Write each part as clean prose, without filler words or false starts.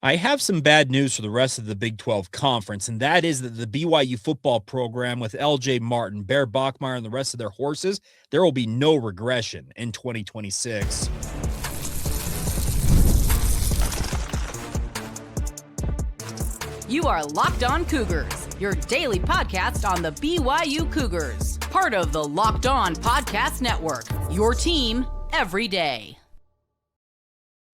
I have some bad news for the rest of the Big 12 Conference, and that is that the BYU football program with LJ Martin, Bear Bachmeier, and the rest of their horses, there will be no regression in 2026. You are Locked On Cougars, your daily podcast on the BYU Cougars, part of the Locked On Podcast Network, your team every day.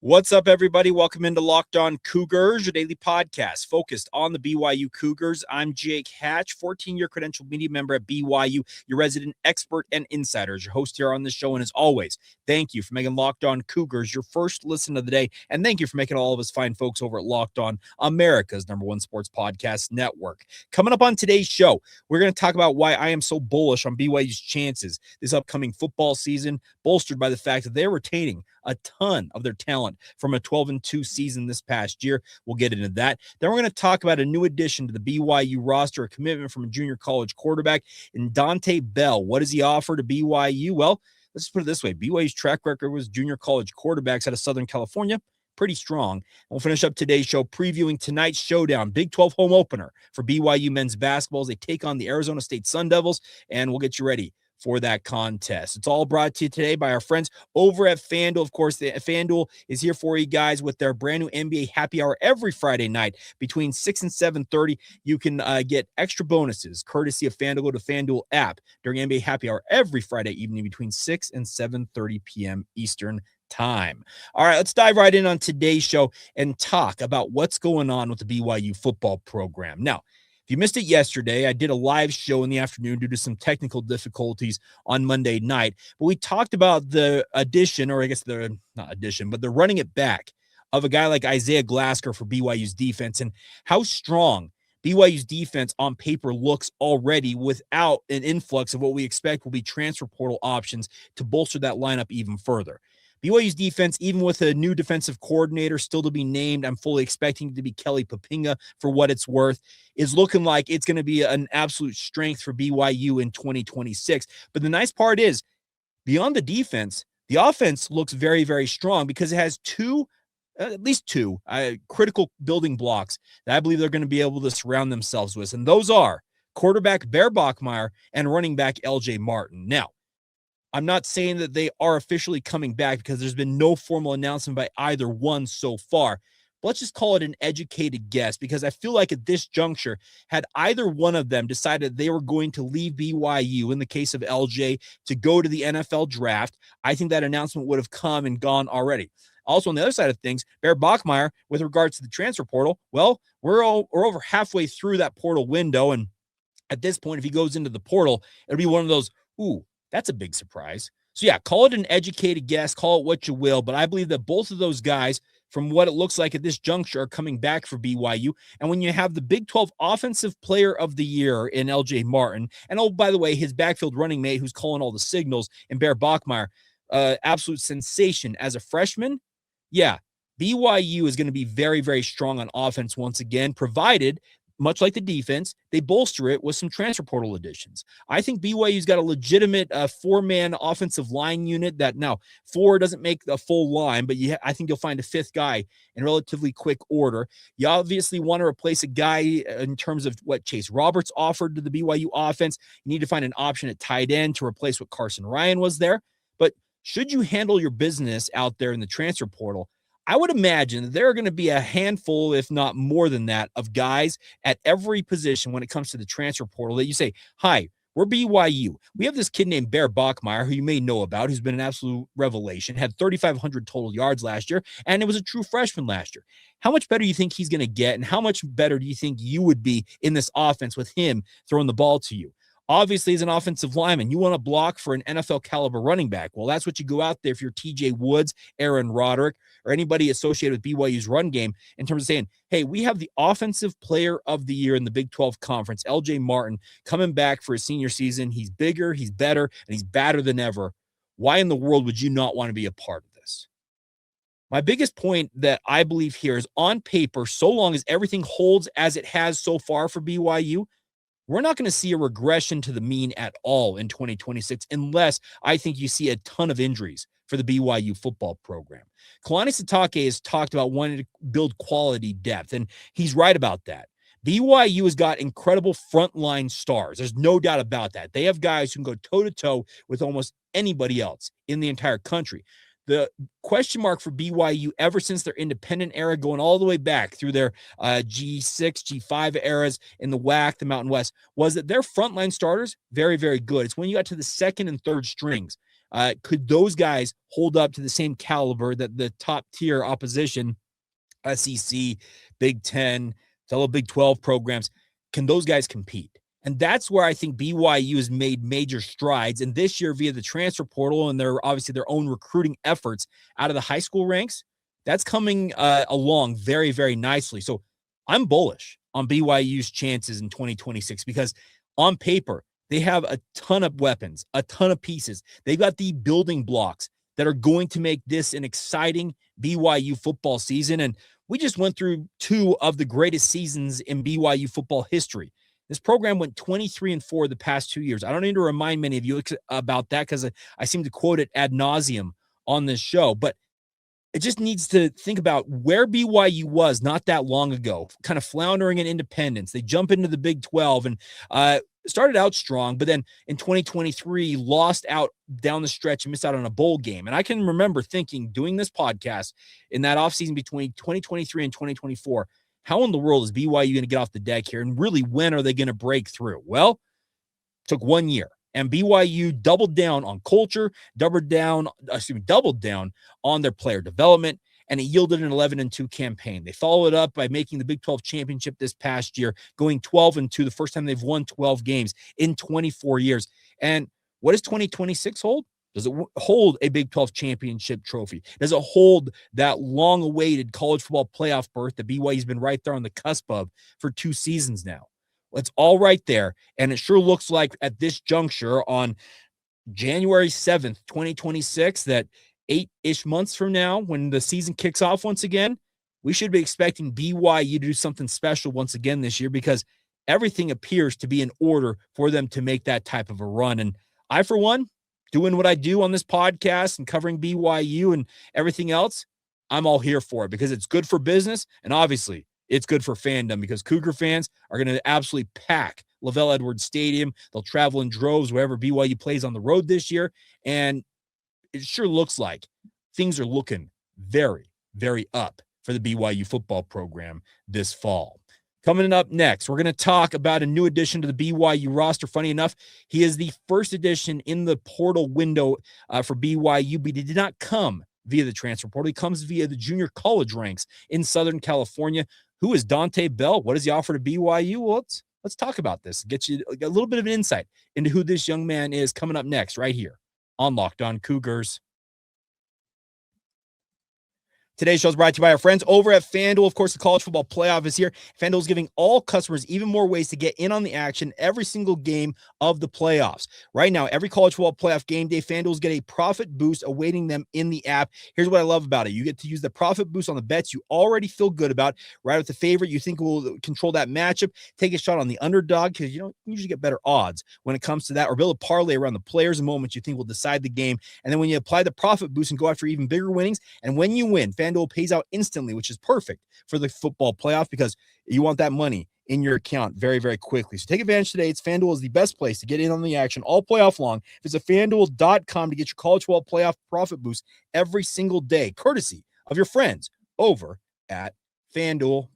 What's up, everybody? Welcome into Locked On Cougars, your daily podcast focused on the BYU Cougars. I'm Jake Hatch, 14-year credentialed media member at BYU, your resident expert and insider, as your host here on the show. And as always, thank you for making Locked On Cougars your first listen of the day. And thank you for making all of us fine folks over at Locked On, America's #1 sports podcast network. Coming up on today's show, we're going to talk about why I am so bullish on BYU's chances this upcoming football season, bolstered by the fact that they're retaining a ton of their talent from a 12-2 season this past year. We'll get into that. Then we're going to talk about a new addition to the BYU roster, a commitment from a junior college quarterback in Dante Bell. What does he offer to BYU? Well, let's put it this way. BYU's track record was junior college quarterbacks out of Southern California. Pretty strong. And we'll finish up today's show previewing tonight's showdown, Big 12 home opener for BYU men's basketball as they take on the Arizona State Sun Devils, and we'll get you ready for that contest. It's all brought to you today by our friends over at FanDuel. Of course, FanDuel is here for you guys with their brand new NBA happy hour every Friday night between 6 and 7:30. You can get extra bonuses courtesy of FanDuel. Go to FanDuel app during NBA happy hour every Friday evening between 6 and 7:30 p.m. Eastern time. All right, let's dive right in on today's show and talk about what's going on with the BYU football program. Now, if you missed it yesterday, I did a live show in the afternoon due to some technical difficulties on Monday night. But we talked about the addition, or I guess the not addition, but the running it back of a guy like Isaiah Glasker for BYU's defense and how strong BYU's defense on paper looks already without an influx of what we expect will be transfer portal options to bolster that lineup even further. BYU's defense, even with a new defensive coordinator still to be named, I'm fully expecting it to be Kelly Poppinga for what it's worth, is looking like it's going to be an absolute strength for BYU in 2026. But the nice part is, beyond the defense, the offense looks very, very strong because it has at least two critical building blocks that I believe they're going to be able to surround themselves with. And those are quarterback Bear Bachmeier and running back LJ Martin. Now, I'm not saying that they are officially coming back because there's been no formal announcement by either one so far. But let's just call it an educated guess because I feel like at this juncture, had either one of them decided they were going to leave BYU, in the case of LJ, to go to the NFL draft, I think that announcement would have come and gone already. Also, on the other side of things, Bear Bachmeier, with regards to the transfer portal, well, we're over halfway through that portal window. And at this point, if he goes into the portal, it'll be one of those, ooh, that's a big surprise. So, yeah, call it an educated guess, call it what you will, but I believe that both of those guys, from what it looks like at this juncture, are coming back for BYU. And when you have the Big 12 Offensive Player of the Year in LJ Martin, and oh, by the way, his backfield running mate who's calling all the signals in Bear Bachmeier, absolute sensation as a freshman, yeah, BYU is going to be very, very strong on offense once again, provided, much like the defense, they bolster it with some transfer portal additions. I think BYU's got a legitimate four-man offensive line unit that now four doesn't make the full line, but I think you'll find a fifth guy in relatively quick order. You obviously want to replace a guy in terms of what Chase Roberts offered to the BYU offense. You need to find an option at tight end to replace what Carson Ryan was there. But should you handle your business out there in the transfer portal, I would imagine that there are going to be a handful, if not more than that, of guys at every position when it comes to the transfer portal that you say, hi, we're BYU. We have this kid named Bear Bachmeier, who you may know about, who's been an absolute revelation, had 3,500 total yards last year, and it was a true freshman last year. How much better do you think he's going to get, and how much better do you think you would be in this offense with him throwing the ball to you? Obviously, as an offensive lineman, you want to block for an NFL caliber running back. Well, that's what you go out there if you're TJ Woods, Aaron Roderick, or anybody associated with BYU's run game in terms of saying, hey, we have the offensive player of the year in the Big 12 Conference, LJ Martin, coming back for his senior season. He's bigger, he's better, and he's badder than ever. Why in the world would you not want to be a part of this? My biggest point that I believe here is on paper, so long as everything holds as it has so far for BYU, we're not going to see a regression to the mean at all in 2026 unless I think you see a ton of injuries for the BYU football program. Kalani Sitake has talked about wanting to build quality depth, and he's right about that. BYU has got incredible frontline stars. There's no doubt about that. They have guys who can go toe-to-toe with almost anybody else in the entire country. The question mark for BYU ever since their independent era, going all the way back through their G6, G5 eras in the WAC, the Mountain West, was that their frontline starters, very, very good. It's when you got to the second and third strings. Could those guys hold up to the same caliber that the top-tier opposition, SEC, Big Ten, fellow Big 12 programs, can those guys compete? And that's where I think BYU has made major strides. And this year, via the transfer portal and obviously their own recruiting efforts out of the high school ranks, that's coming along very, very nicely. So I'm bullish on BYU's chances in 2026 because on paper, they have a ton of weapons, a ton of pieces. They've got the building blocks that are going to make this an exciting BYU football season. And we just went through two of the greatest seasons in BYU football history. This program went 23-4 the past 2 years. I don't need to remind many of you about that because I seem to quote it ad nauseum on this show, but it just needs to think about where BYU was not that long ago, kind of floundering in independence. They jump into the Big 12 and started out strong, but then in 2023 lost out down the stretch and missed out on a bowl game. And I can remember thinking, doing this podcast in that offseason between 2023 and 2024, how in the world is BYU going to get off the deck here? And really, when are they going to break through? Well, it took 1 year. And BYU doubled down on culture, doubled down on their player development, and it yielded an 11-2 campaign. They followed it up by making the Big 12 championship this past year, going 12-2, the first time they've won 12 games in 24 years. And what does 2026 hold? Does it hold a Big 12 championship trophy? Does it hold that long-awaited college football playoff berth that BYU's been right there on the cusp of for 2 seasons now? Well, it's all right there, and it sure looks like at this juncture on January 7th, 2026, that 8-ish months from now, when the season kicks off once again, we should be expecting BYU to do something special once again this year because everything appears to be in order for them to make that type of a run. And I, for one, doing what I do on this podcast and covering BYU and everything else, I'm all here for it because it's good for business. And obviously it's good for fandom because Cougar fans are going to absolutely pack Lavelle Edwards Stadium. They'll travel in droves wherever BYU plays on the road this year. And it sure looks like things are looking very, very up for the BYU football program this fall. Coming up next, we're going to talk about a new addition to the BYU roster. Funny enough, he is the first addition in the portal window for BYU, but he did not come via the transfer portal. He comes via the junior college ranks in Southern California. Who is Dante Bell? What does he offer to BYU? Well, let's talk about this. Get you a little bit of an insight into who this young man is coming up next right here on Locked On Cougars. Today's show is brought to you by our friends over at FanDuel. Of course, the college football playoff is here. FanDuel is giving all customers even more ways to get in on the action every single game of the playoffs. Right now, every college football playoff game day, FanDuel's get a profit boost awaiting them in the app. Here's what I love about it. You get to use the profit boost on the bets you already feel good about. Right with the favorite you think will control that matchup. Take a shot on the underdog because you don't usually get better odds when it comes to that. Or build a parlay around the players and moments you think will decide the game. And then when you apply the profit boost and go after even bigger winnings, and when you win, FanDuel pays out instantly, which is perfect for the football playoff because you want that money in your account very, very quickly. So take advantage today. FanDuel is the best place to get in on the action all playoff long. Visit FanDuel.com to get your college football playoff profit boost every single day, courtesy of your friends over at FanDuel.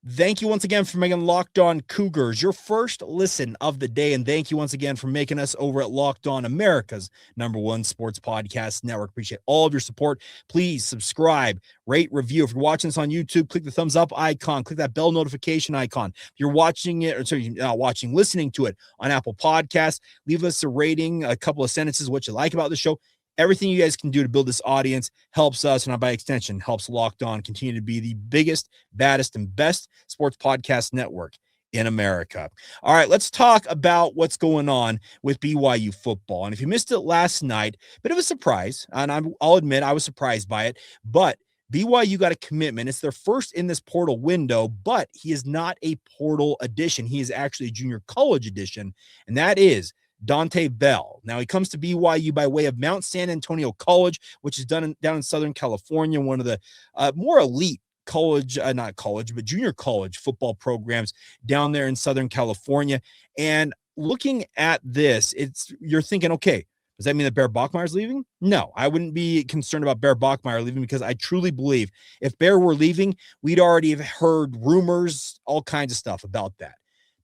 Thank you once again for making Locked On Cougars your first listen of the day. And thank you once again for making us over at Locked On, America's #1 sports podcast network. Appreciate all of your support. Please subscribe, rate, review. If you're watching this on YouTube, click the thumbs up icon, click that bell notification icon. If you're watching it, or sorry, you're not watching, listening to it on Apple Podcasts, leave us a rating, a couple of sentences, what you like about the show. Everything you guys can do to build this audience helps us, and by extension, helps Locked On continue to be the biggest, baddest, and best sports podcast network in America. All right, let's talk about what's going on with BYU football. And if you missed it last night, bit of a surprise, and I'll admit I was surprised by it, but BYU got a commitment. It's their first in this portal window, but he is not a portal addition. He is actually a junior college addition, and that is Dante Bell. Now, he comes to BYU by way of Mount San Antonio College, which is down in Southern California, one of the more elite junior college football programs down there in Southern California. And looking at this, you're thinking, okay, does that mean that Bear Bachmeier is leaving? No, I wouldn't be concerned about Bear Bachmeier leaving, because I truly believe if Bear were leaving, we'd already have heard rumors, all kinds of stuff about that.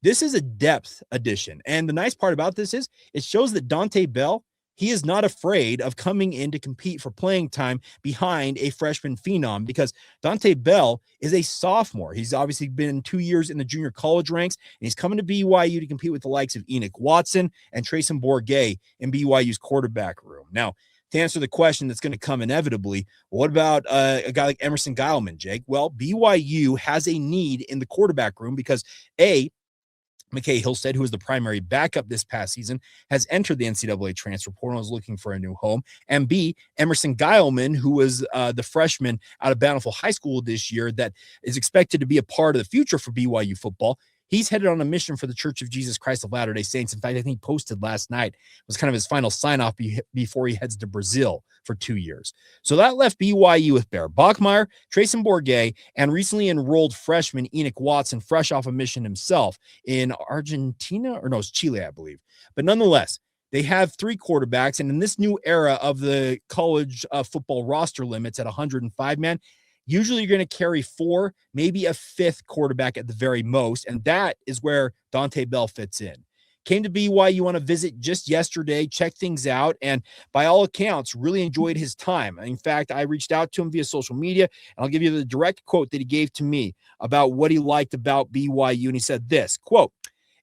This is a depth addition. And the nice part about this is it shows that Dante Bell, he is not afraid of coming in to compete for playing time behind a freshman phenom, because Dante Bell is a sophomore. He's obviously been 2 years in the junior college ranks, and he's coming to BYU to compete with the likes of Enoch Watson and Trayson Bourget in BYU's quarterback room. Now, to answer the question that's going to come inevitably, what about a guy like Emerson Geilman, Jake? Well, BYU has a need in the quarterback room because, McKay Hillstead, who was the primary backup this past season, has entered the NCAA transfer portal and is looking for a new home. And B, Emerson Geilman, who was the freshman out of Bountiful High School this year that is expected to be a part of the future for BYU football, he's headed on a mission for the Church of Jesus Christ of Latter-day Saints. In fact, I think he posted last night, it was kind of his final sign-off before he heads to Brazil for 2 years. So that left BYU with Bear Bachmeier, Trayson Bourget, and recently enrolled freshman Enoch Watson, fresh off a mission himself in Argentina, or no, it's Chile, I believe. But nonetheless, they have 3 quarterbacks, and in this new era of the college football roster limits at 105 man, usually you're going to carry 4, maybe a 5th quarterback at the very most, and that is where Dante Bell fits in. Came to BYU on a visit just yesterday, checked things out, and by all accounts, really enjoyed his time. In fact, I reached out to him via social media, and I'll give you the direct quote that he gave to me about what he liked about BYU, and he said this, quote,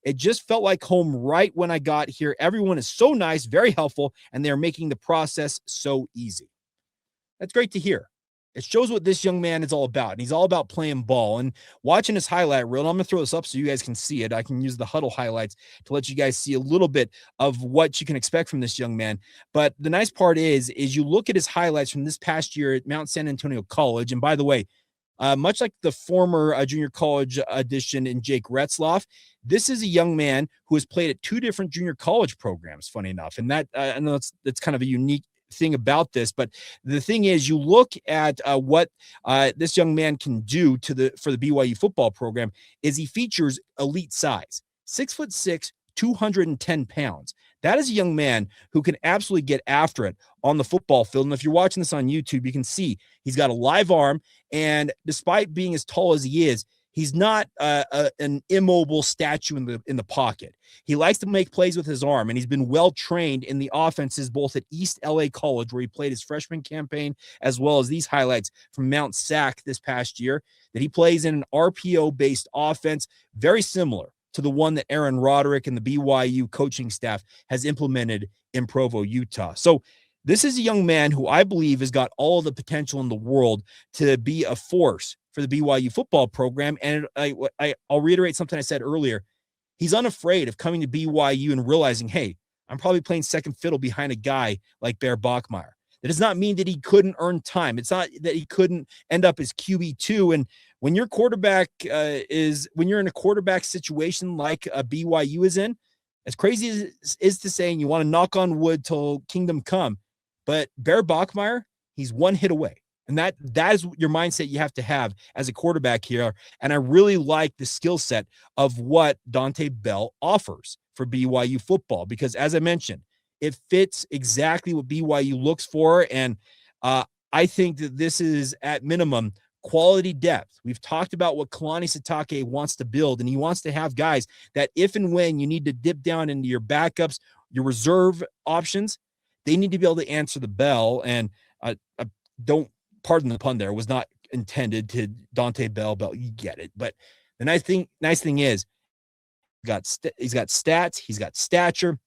"It just felt like home right when I got here. Everyone is so nice, very helpful, and they're making the process so easy." That's great to hear. It shows what this young man is all about, and he's all about playing ball. And watching his highlight reel, and I'm going to throw this up so you guys can see it. I can use the huddle highlights to let you guys see a little bit of what you can expect from this young man. But the nice part is you look at his highlights from this past year at Mount San Antonio College. And by the way, much like the former junior college addition in Jake Retzloff, this is a young man who has played at 2 different junior college programs, funny enough. And that I know that's kind of a unique thing about this, but the thing is, you look at what this young man can do for the BYU football program is he features elite size, 6'6", 210 pounds. That is a young man who can absolutely get after it on the football field. And if you're watching this on YouTube, you can see he's got a live arm, and despite being as tall as he is, he's not an immobile statue in the pocket. He likes to make plays with his arm, and he's been well trained in the offenses both at East LA College, where he played his freshman campaign, as well as these highlights from Mount Sac this past year, that he plays in an RPO-based offense, very similar to the one that Aaron Roderick and the BYU coaching staff has implemented in Provo, Utah. So this is a young man who I believe has got all the potential in the world to be a force for the BYU football program. And I'll reiterate something I said earlier. He's unafraid of coming to BYU and realizing, hey, I'm probably playing second fiddle behind a guy like Bear Bachmeier. That does not mean that he couldn't earn time. It's not that he couldn't end up as QB2. And when your quarterback when you're in a quarterback situation like BYU is in, as crazy as it is to say, and you want to knock on wood till kingdom come, but Bear Bachmeier, he's one hit away. And that is your mindset you have to have as a quarterback here. And I really like the skill set of what Dante Bell offers for BYU football, because as I mentioned, it fits exactly what BYU looks for. And I think that this is at minimum quality depth. We've talked about what Kalani Sitake wants to build, and he wants to have guys that if and when you need to dip down into your backups, your reserve options, they need to be able to answer the bell. And don't, pardon the pun there, was not intended to Dante Bell, you get it. But the nice thing is he's got stats, he's got stature,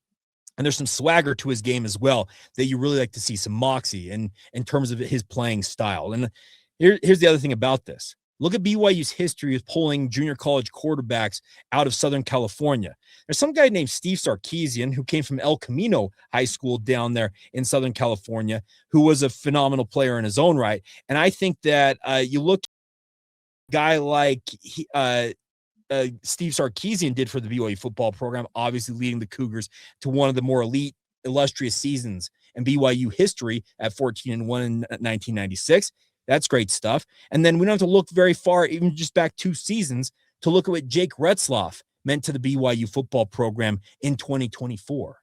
and there's some swagger to his game as well that you really like to see, some moxie in terms of his playing style. And here's the other thing about this. Look at BYU's history of pulling junior college quarterbacks out of Southern California. There's some guy named Steve Sarkisian who came from El Camino High School down there in Southern California, who was a phenomenal player in his own right. And I think that you look at a guy like Steve Sarkisian did for the BYU football program, obviously leading the Cougars to one of the more elite, illustrious seasons in BYU history at 14-1 in 1996. That's great stuff. And then we don't have to look very far, even just back 2 seasons, to look at what Jake Retzloff meant to the BYU football program in 2024.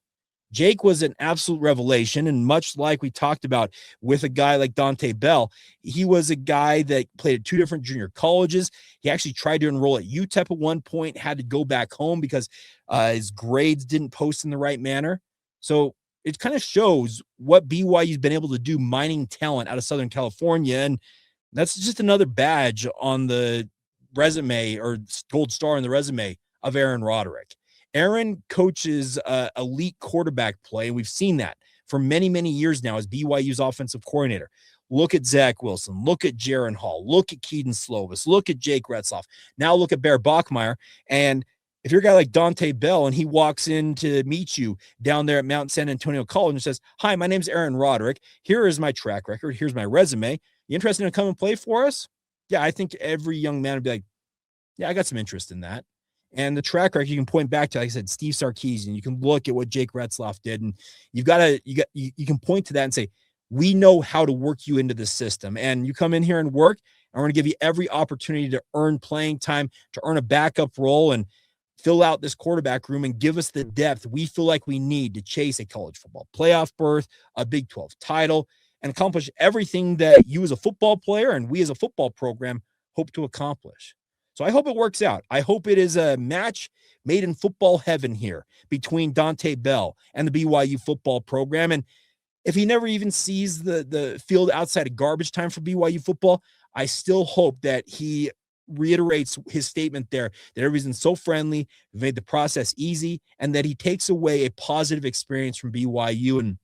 Jake was an absolute revelation, and much like we talked about with a guy like Dante Bell, he was a guy that played at 2 different junior colleges. He actually tried to enroll at UTEP at one point, had to go back home because his grades didn't post in the right manner. So it kind of shows what BYU's been able to do mining talent out of Southern California, and that's just another badge on the resume or gold star on the resume of Aaron Roderick. Aaron coaches elite quarterback play, and we've seen that for many, many years now as BYU's offensive coordinator. Look at Zach Wilson. Look at Jaron Hall. Look at Keaton Slovis. Look at Jake Retzloff. Now look at Bear Bachmeier. And if you're a guy like Dante Bell and he walks in to meet you down there at Mount San Antonio College and says, "Hi, my name's Aaron Roderick. Here is my track record. Here's my resume. You interested in coming and play for us?" Yeah, I think every young man would be like, "Yeah, I got some interest in that." And the track record, you can point back to, like I said, Steve Sarkisian. You can look at what Jake Retzloff did, and you can point to that and say, we know how to work you into the system. And you come in here and work, and we're going to give you every opportunity to earn playing time, to earn a backup role, and fill out this quarterback room and give us the depth we feel like we need to chase a college football playoff berth, a Big 12 title, and accomplish everything that you as a football player and we as a football program hope to accomplish. So I hope it works out. I hope it is a match made in football heaven here between Dante Bell and the BYU football program. And if he never even sees the field outside of garbage time for BYU football, I still hope that he reiterates his statement there that everybody's been so friendly, made the process easy, and that he takes away a positive experience from BYU and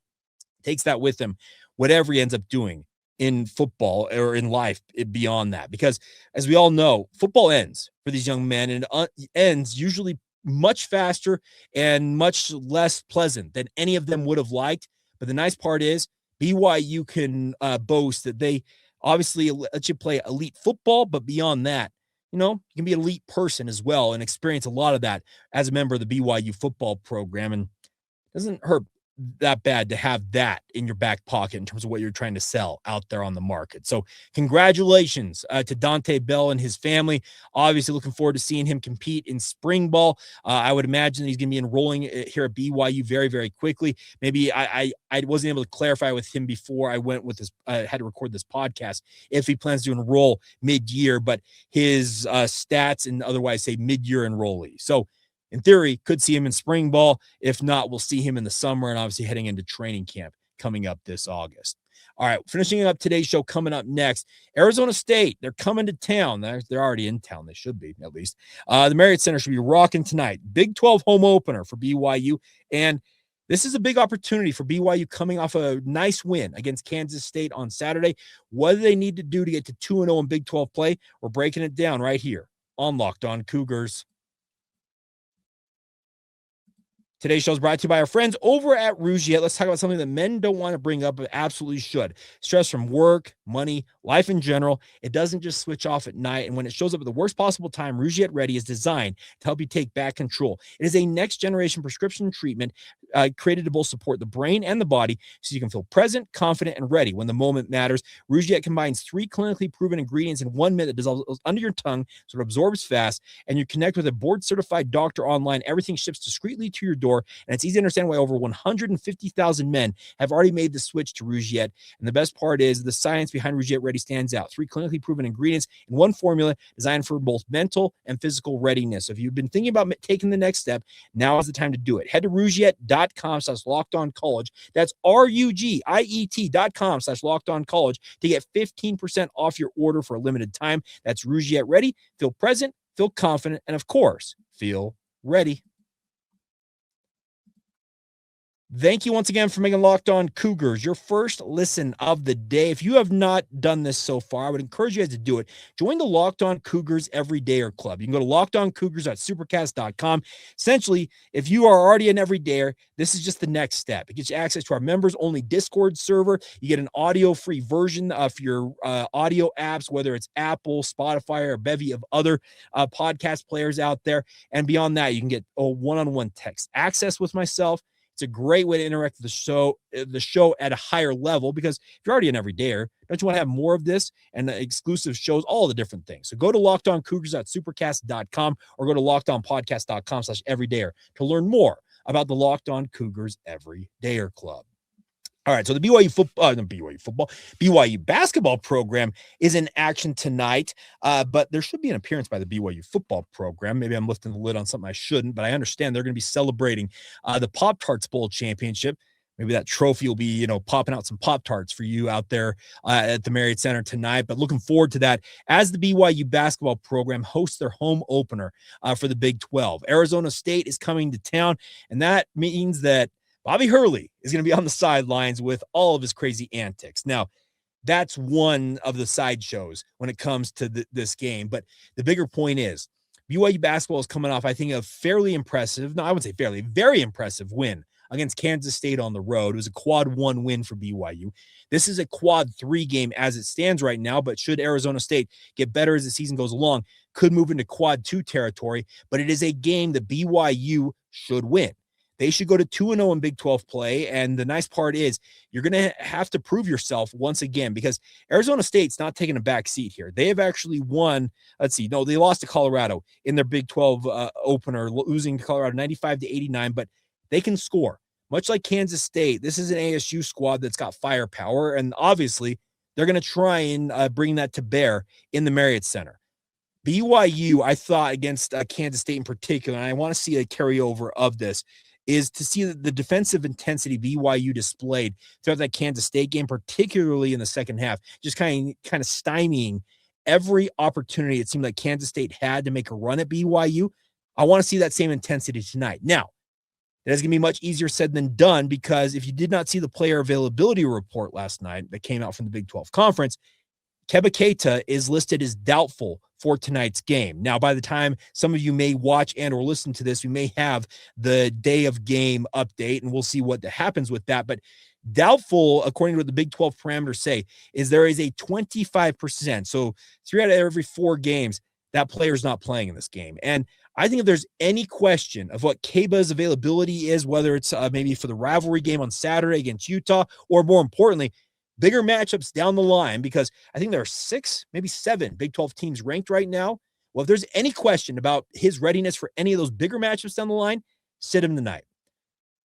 takes that with him, whatever he ends up doing in football or in life beyond that. Because as we all know, football ends for these young men, and it ends usually much faster and much less pleasant than any of them would have liked. But the nice part is BYU can boast that they obviously let you play elite football, but beyond that, you can be an elite person as well and experience a lot of that as a member of the BYU football program. And it doesn't hurt that bad to have that in your back pocket in terms of what you're trying to sell out there on the market. So congratulations to Dante Bell and his family. Obviously looking forward to seeing him compete in spring ball. I would imagine that he's going to be enrolling here at BYU very, very quickly. Maybe I wasn't able to clarify with him before I went with this, had to record this podcast, if he plans to enroll mid-year, but his stats and otherwise say mid-year enrollee. So in theory, could see him in spring ball. If not, we'll see him in the summer and obviously heading into training camp coming up this August. All right, finishing up today's show, coming up next, Arizona State. They're coming to town. They're already in town. They should be, at least. The Marriott Center should be rocking tonight. Big 12 home opener for BYU. And this is a big opportunity for BYU coming off a nice win against Kansas State on Saturday. What do they need to do to get to 2-0 in Big 12 play? We're breaking it down right here on Locked On Cougars. Today's show is brought to you by our friends over at Rougiette. Let's talk about something that men don't want to bring up, but absolutely should. Stress from work, money, life in general. It doesn't just switch off at night. And when it shows up at the worst possible time, Rougiette Ready is designed to help you take back control. It is a next-generation prescription treatment created to both support the brain and the body so you can feel present, confident, and ready when the moment matters. Rougiette combines 3 clinically proven ingredients in 1 minute that dissolves under your tongue so it absorbs fast, and you connect with a board-certified doctor online. Everything ships discreetly to your door, and it's easy to understand why over 150,000 men have already made the switch to Rougiette. And the best part is the science behind Rougiette Ready stands out. 3 clinically proven ingredients in 1 formula designed for both mental and physical readiness. So if you've been thinking about taking the next step, now is the time to do it. Head to Rougiette.com/lockedoncollege. That's RUGIET.com/lockedoncollege to get 15% off your order for a limited time. That's Rougiette Ready. Feel present, feel confident, and of course, feel ready. Thank you once again for making Locked On Cougars your first listen of the day. If you have not done this so far, I would encourage you guys to do it. Join the Locked On Cougars Everydayer Club. You can go to lockedoncougars.supercast.com. Essentially, if you are already an everydayer, this is just the next step. It gets you access to our members-only Discord server. You get an audio-free version of your audio apps, whether it's Apple, Spotify, or a bevy of other podcast players out there. And beyond that, you can get a one-on-one text access with myself. It's a great way to interact with the show at a higher level, because if you're already an everydayer, don't you want to have more of this and exclusive shows, all the different things? So go to lockedoncougars.supercast.com or go to lockedonpodcast.com/everydayer to learn more about the Locked On Cougars Everydayer Club. All right, so the BYU basketball program is in action tonight, but there should be an appearance by the BYU football program. Maybe I'm lifting the lid on something I shouldn't, but I understand they're going to be celebrating the Pop-Tarts Bowl championship. Maybe that trophy will be, popping out some Pop-Tarts for you out there at the Marriott Center tonight. But looking forward to that as the BYU basketball program hosts their home opener for the Big 12. Arizona State is coming to town, and that means that Bobby Hurley is going to be on the sidelines with all of his crazy antics. Now, that's one of the sideshows when it comes to this game. But the bigger point is BYU basketball is coming off, I think, a very impressive win against Kansas State on the road. It was a quad 1 win for BYU. This is a quad 3 game as it stands right now, but should Arizona State get better as the season goes along, could move into quad 2 territory. But it is a game that BYU should win. They should go to 2-0 in Big 12 play. And the nice part is you're going to have to prove yourself once again, because Arizona State's not taking a back seat here. They have actually won. They lost to Colorado in their Big 12 opener, losing to Colorado 95-89, but they can score. Much like Kansas State, this is an ASU squad that's got firepower, and obviously they're going to try and bring that to bear in the Marriott Center. BYU, I thought, against Kansas State in particular, and I want to see a carryover of this, is to see the defensive intensity BYU displayed throughout that Kansas State game, particularly in the second half, just kind of stymieing every opportunity it seemed like Kansas State had to make a run at BYU. I want to see that same intensity tonight. Now, that is going to be much easier said than done, because if you did not see the player availability report last night that came out from the Big 12 Conference, Keba Keita is listed as doubtful for tonight's game. Now, by the time some of you may watch and or listen to this, we may have the day of game update, and we'll see what happens with that. But doubtful, according to what the Big 12 parameters say, is there is a 25%. So 3 out of every 4 games, that player's not playing in this game. And I think if there's any question of what Keba's availability is, whether it's maybe for the rivalry game on Saturday against Utah, or more importantly, bigger matchups down the line, because I think there are 6, maybe 7 Big 12 teams ranked right now. Well, if there's any question about his readiness for any of those bigger matchups down the line, sit him tonight.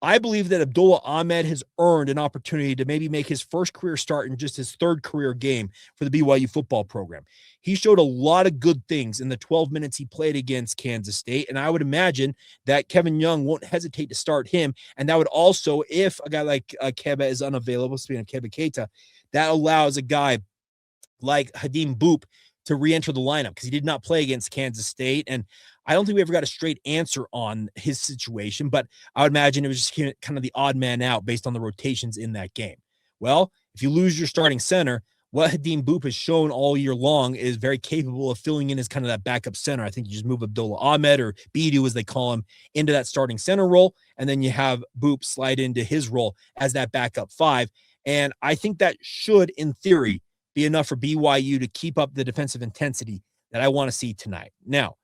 I believe that Abdullah Ahmed has earned an opportunity to maybe make his first career start in just his 3rd career game for the BYU football program. He showed a lot of good things in the 12 minutes he played against Kansas State, and I would imagine that Kevin Young won't hesitate to start him, and that would also, if a guy like Keba is unavailable, speaking of Keba Keita, that allows a guy like Hadim Boop to re-enter the lineup, because he did not play against Kansas State, and I don't think we ever got a straight answer on his situation, but I would imagine it was just kind of the odd man out based on the rotations in that game. Well, if you lose your starting center, what Hadim Boop has shown all year long is very capable of filling in as kind of that backup center. I think you just move Abdullah Ahmed, or Bidu as they call him, into that starting center role, and then you have Boop slide into his role as that backup 5. And I think that should, in theory, be enough for BYU to keep up the defensive intensity that I want to see tonight. Now,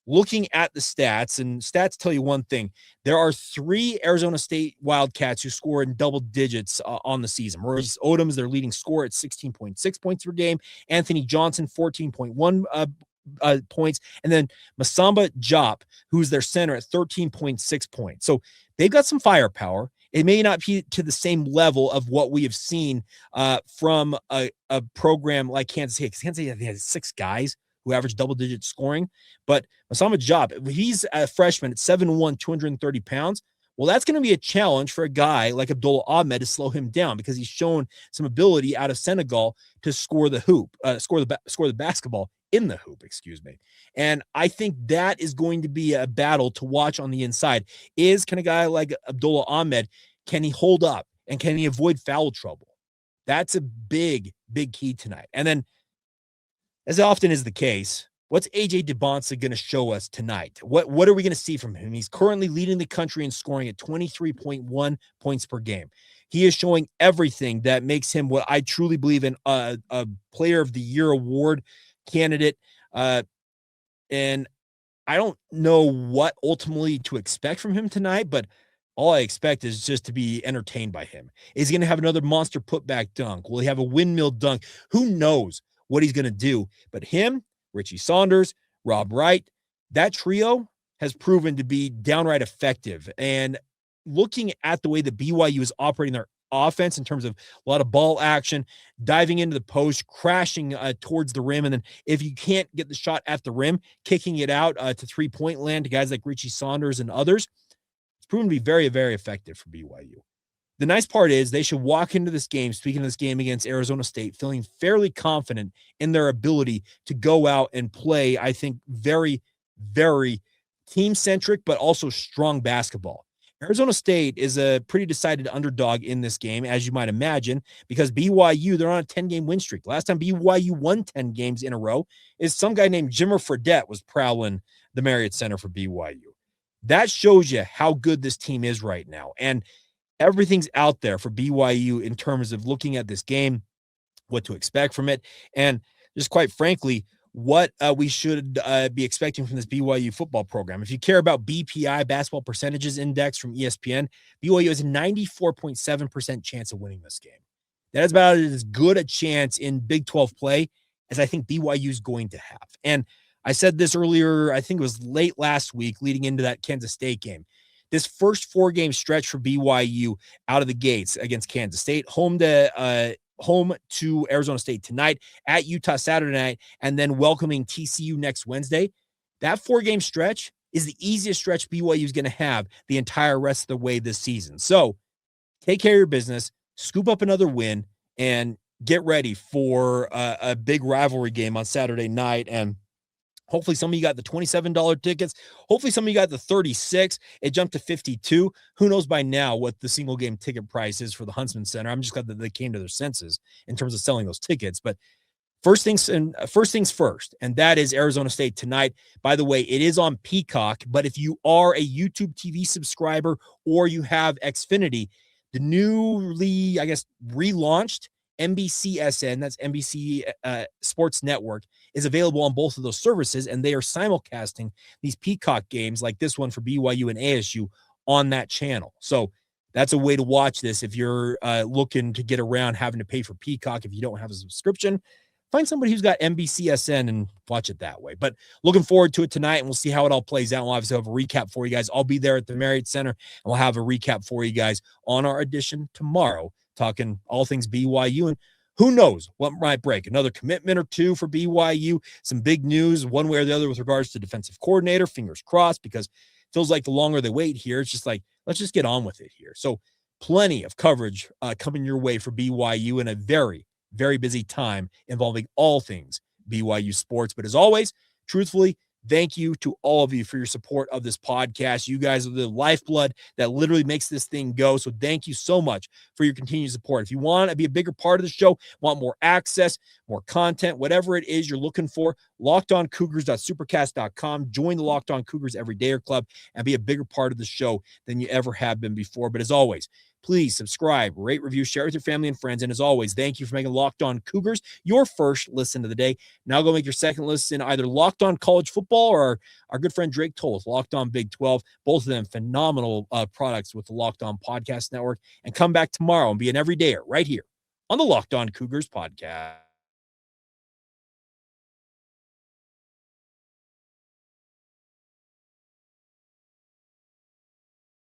looking at the stats, and stats tell you one thing. There are 3 Arizona State Wildcats who score in double digits on the season. Maurice Odom is their leading scorer at 16.6 points per game. Anthony Johnson, 14.1 points. And then Masamba Diop, who's their center, at 13.6 points. So they've got some firepower. It may not be to the same level of what we have seen from a program like Kansas State. Kansas State has 6 guys who average double-digit scoring. But Masamba Diop, he's a freshman at 7'1", 230 pounds. Well, that's going to be a challenge for a guy like Abdullah Ahmed to slow him down, because he's shown some ability out of Senegal to score the basketball in the hoop, And I think that is going to be a battle to watch on the inside. Can a guy like Abdullah Ahmed Can he hold up? And can he avoid foul trouble? That's a big, big key tonight. And then, as often is the case, what's AJ DeBonsa going to show us tonight? What are we going to see from him? He's currently leading the country in scoring at 23.1 points per game. He is showing everything that makes him what I truly believe in a Player of the Year award candidate. And I don't know what ultimately to expect from him tonight, but all I expect is just to be entertained by him. Is he going to have another monster putback dunk? Will he have a windmill dunk? Who knows what he's going to do? But him, Richie Saunders, Rob Wright, that trio has proven to be downright effective. And looking at the way the BYU is operating their offense in terms of a lot of ball action, diving into the post, crashing towards the rim, and then if you can't get the shot at the rim, kicking it out to three-point land to guys like Richie Saunders and others, it's proven to be very, very effective for BYU. The nice part is they should walk into this game, speaking of this game against Arizona State, feeling fairly confident in their ability to go out and play, I think, very, very team-centric, but also strong basketball. Arizona State is a pretty decided underdog in this game, as you might imagine, because BYU, they're on a 10-game win streak. Last time BYU won 10 games in a row is some guy named Jimmer Fredette was prowling the Marriott Center for BYU. That shows you how good this team is right now. And everything's out there for BYU in terms of looking at this game, what to expect from it, and just quite frankly, what we should be expecting from this BYU football program. If you care about BPI, Basketball Percentages Index from ESPN, BYU has a 94.7% chance of winning this game. That is about as good a chance in Big 12 play as I think BYU is going to have. And I said this earlier, I think it was late last week leading into that Kansas State game. This first 4-game stretch for BYU out of the gates against Kansas State, home to Arizona State tonight, at Utah Saturday night, and then welcoming TCU next Wednesday. That 4-game stretch is the easiest stretch BYU is going to have the entire rest of the way this season. So take care of your business, scoop up another win, and get ready for a big rivalry game on Saturday night. And hopefully some of you got the $27 tickets. Hopefully some of you got the 36. It jumped to 52. Who knows by now what the single game ticket price is for the Huntsman Center. I'm just glad that they came to their senses in terms of selling those tickets. But first things first, and that is Arizona State tonight. By the way, it is on Peacock, but if you are a YouTube TV subscriber or you have Xfinity, the newly, relaunched NBCSN, that's NBC Sports Network, is available on both of those services, and they are simulcasting these Peacock games like this one for BYU and ASU on that channel. So that's a way to watch this if you're looking to get around having to pay for Peacock if you don't have a subscription. Find somebody who's got NBCSN and watch it that way. But looking forward to it tonight, and we'll see how it all plays out. We'll obviously have a recap for you guys. I'll be there at the Marriott Center, and we'll have a recap for you guys on our edition tomorrow, talking all things BYU, and who knows what might break. Another commitment or two for BYU, some big news one way or the other with regards to defensive coordinator, fingers crossed, because it feels like the longer they wait here, it's just like, let's just get on with it here. So plenty of coverage coming your way for BYU in a very, very busy time involving all things BYU sports. But as always, truthfully, thank you to all of you for your support of this podcast. You guys are the lifeblood that literally makes this thing go. So thank you so much for your continued support. If you want to be a bigger part of the show, want more access, more content, whatever it is you're looking for, lockedoncougars.supercast.com. Join the Locked On Cougars Everydayer Club and be a bigger part of the show than you ever have been before. But as always, please subscribe, rate, review, share with your family and friends. And as always, thank you for making Locked On Cougars your first listen of the day. Now go make your second listen, either Locked On College Football or our good friend Drake Toll, Locked On Big 12. Both of them phenomenal products with the Locked On Podcast Network. And come back tomorrow and be an everydayer right here on the Locked On Cougars podcast.